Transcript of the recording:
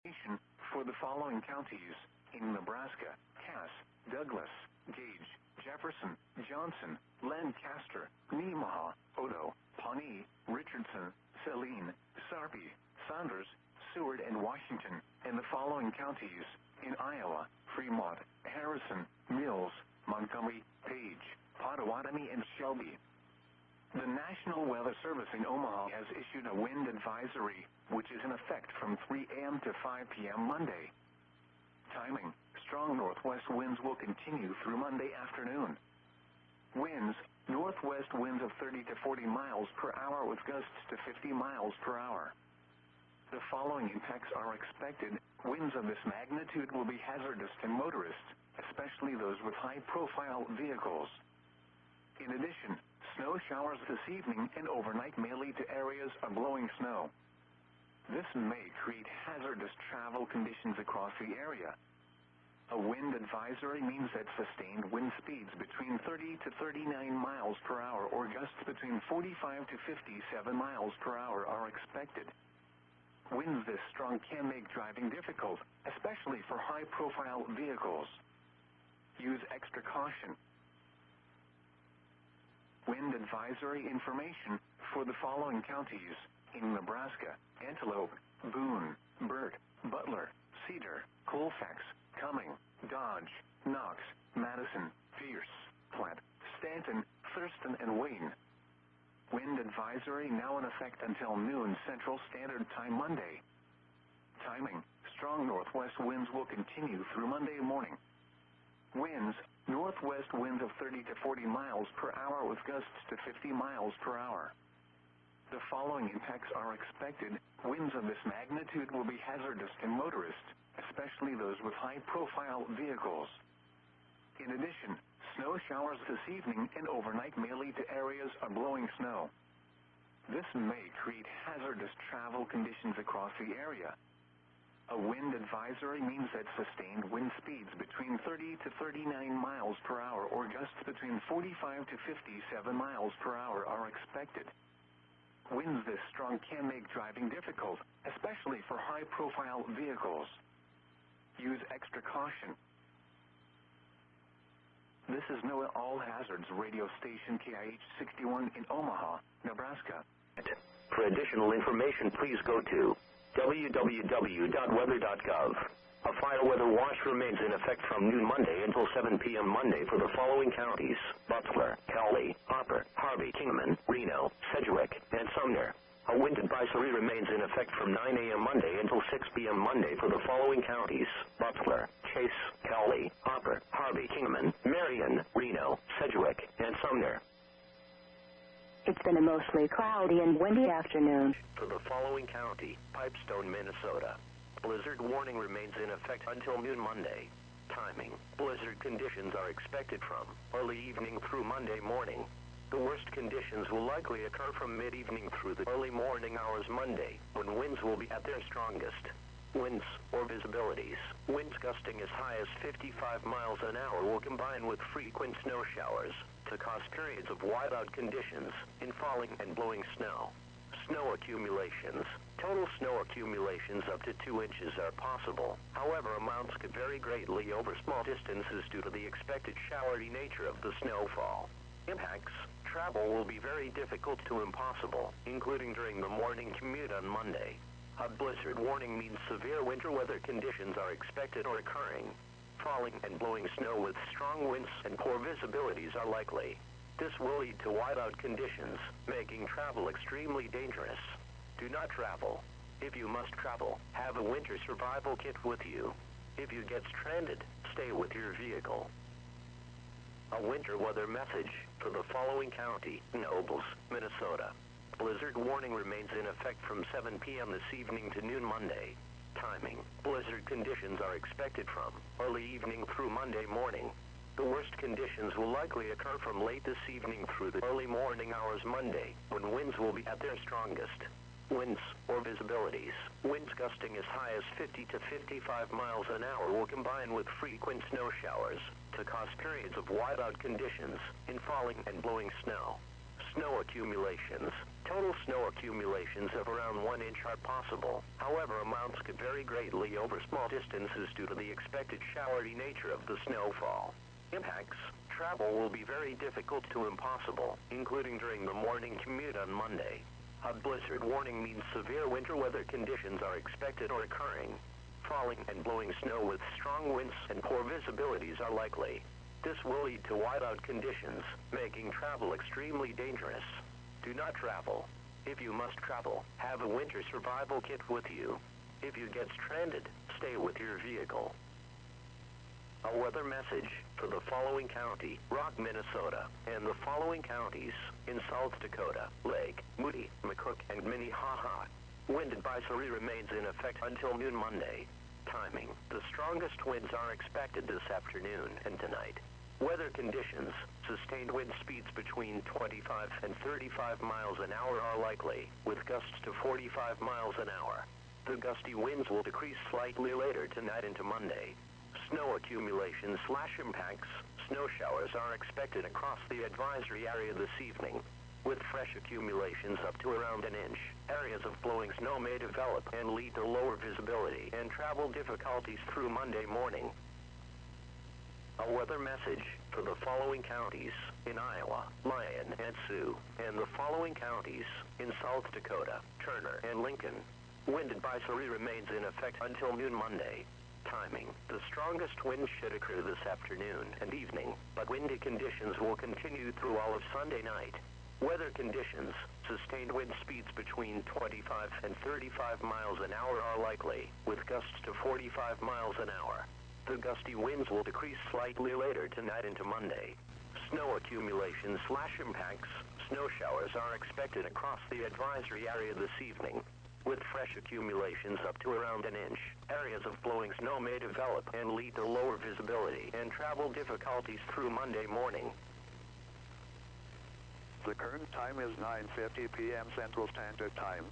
For the following counties in Nebraska: Cass, Douglas, Gage, Jefferson, Johnson, Lancaster, Nemaha, Odo, Pawnee, Richardson, Saline, Sarpy, Saunders, Seward, and Washington, and the following counties in Iowa: Fremont, Harrison, Mills, Montgomery, Page, Pottawatomie, and Shelby. The National Weather Service in Omaha has issued a wind advisory, which is in effect from 3 a.m. to 5 p.m. Monday. Timing: strong northwest winds will continue through Monday afternoon. Winds: northwest winds of 30 to 40 miles per hour with gusts to 50 miles per hour. The following impacts are expected. Winds of this magnitude will be hazardous to motorists, especially those with high-profile vehicles. In addition, snow showers this evening and overnight may lead to areas of blowing snow. This may create hazardous travel conditions across the area. A wind advisory means that sustained wind speeds between 30 to 39 miles per hour or gusts between 45 to 57 miles per hour are expected. Winds this strong can make driving difficult, especially for high-profile vehicles. Use extra caution. Wind advisory information for the following counties in Nebraska: Antelope, Boone, Burt, Butler, Cedar, Colfax, Cumming, Dodge, Knox, Madison, Pierce, Platte, Stanton, Thurston, and Wayne. Wind advisory now in effect until noon Central Standard Time Monday. Timing: strong northwest winds will continue through Monday morning. Winds: northwest winds of 30 to 40 miles per hour with gusts to 50 miles per hour. The following impacts are expected. Winds of this magnitude will be hazardous to motorists, especially those with high-profile vehicles. In addition, snow showers this evening and overnight may lead to areas of blowing snow. This may create hazardous travel conditions across the area. A wind advisory means that sustained wind speeds between 30 to 39 miles per hour or gusts between 45 to 57 miles per hour are expected. Winds this strong can make driving difficult, especially for high-profile vehicles. Use extra caution. This is NOAA All Hazards radio station KIH 61 in Omaha, Nebraska. For additional information, please go to www.weather.gov. A fire weather watch remains in effect from noon Monday until 7 p.m. Monday for the following counties: Butler, Cowley, Hopper, Harvey, Kingman, Reno, Sedgwick, and Sumner. A wind advisory remains in effect from 9 a.m. Monday until 6 p.m. Monday for the following counties: Butler, Chase, Cowley, Hopper, Harvey, Kingman, Marion, Reno, Sedgwick, and Sumner. It's been a mostly cloudy and windy afternoon. For the following county: Pipestone, Minnesota. Blizzard warning remains in effect until noon Monday. Timing: blizzard conditions are expected from early evening through Monday morning. The worst conditions will likely occur from mid-evening through the early morning hours Monday, when winds will be at their strongest. Winds or visibilities: winds gusting as high as 55 miles an hour will combine with frequent snow showers to cause periods of whiteout conditions in falling and blowing snow. Snow accumulations: total snow accumulations up to 2 inches are possible. However, amounts could vary greatly over small distances due to the expected showery nature of the snowfall. Impacts: travel will be very difficult to impossible, including during the morning commute on Monday. A blizzard warning means severe winter weather conditions are expected or occurring. Falling and blowing snow with strong winds and poor visibilities are likely. This will lead to whiteout conditions, making travel extremely dangerous. Do not travel. If you must travel, have a winter survival kit with you. If you get stranded, stay with your vehicle. A winter weather message for the following county: Nobles, Minnesota. Blizzard warning remains in effect from 7 p.m. this evening to noon Monday. Timing: blizzard conditions are expected from early evening through Monday morning. The worst conditions will likely occur from late this evening through the early morning hours Monday, when winds will be at their strongest. Winds or visibilities: winds gusting as high as 50 to 55 miles an hour will combine with frequent snow showers to cause periods of whiteout conditions in falling and blowing snow. Snow accumulations: Total snow accumulations of around 1 inch are possible. However, amounts could vary greatly over small distances due to the expected showery nature of the snowfall. Impacts: travel will be very difficult to impossible, including during the morning commute on Monday. A blizzard warning means severe winter weather conditions are expected or occurring. Falling and blowing snow with strong winds and poor visibilities are likely. This will lead to whiteout conditions, making travel extremely dangerous. Do not travel. If you must travel, have a winter survival kit with you. If you get stranded, stay with your vehicle. A weather message for the following county: Rock, Minnesota, and the following counties in South Dakota: Lake, Moody, McCook, and Minnehaha. Wind advisory remains in effect until noon Monday. Timing: the strongest winds are expected this afternoon and tonight. Weather conditions: sustained wind speeds between 25 and 35 miles an hour are likely, with gusts to 45 miles an hour. The gusty winds will decrease slightly later tonight into Monday. Snow accumulation/impacts: snow showers are expected across the advisory area this evening, with fresh accumulations up to around an inch. Areas of blowing snow may develop and lead to lower visibility and travel difficulties through Monday morning. A weather message for the following counties in Iowa: Lyon and Sioux, and the following counties in South Dakota: Turner and Lincoln. Wind advisory remains in effect until noon Monday. Timing: the strongest winds should occur this afternoon and evening, but windy conditions will continue through all of Sunday night. Weather conditions: sustained wind speeds between 25 and 35 miles an hour are likely, with gusts to 45 miles an hour. The gusty winds will decrease slightly later tonight into Monday. Snow accumulation/impacts: snow showers are expected across the advisory area this evening, with fresh accumulations up to around an inch. Areas of blowing snow may develop and lead to lower visibility and travel difficulties through Monday morning. The current time is 9:50 p.m. Central Standard Time.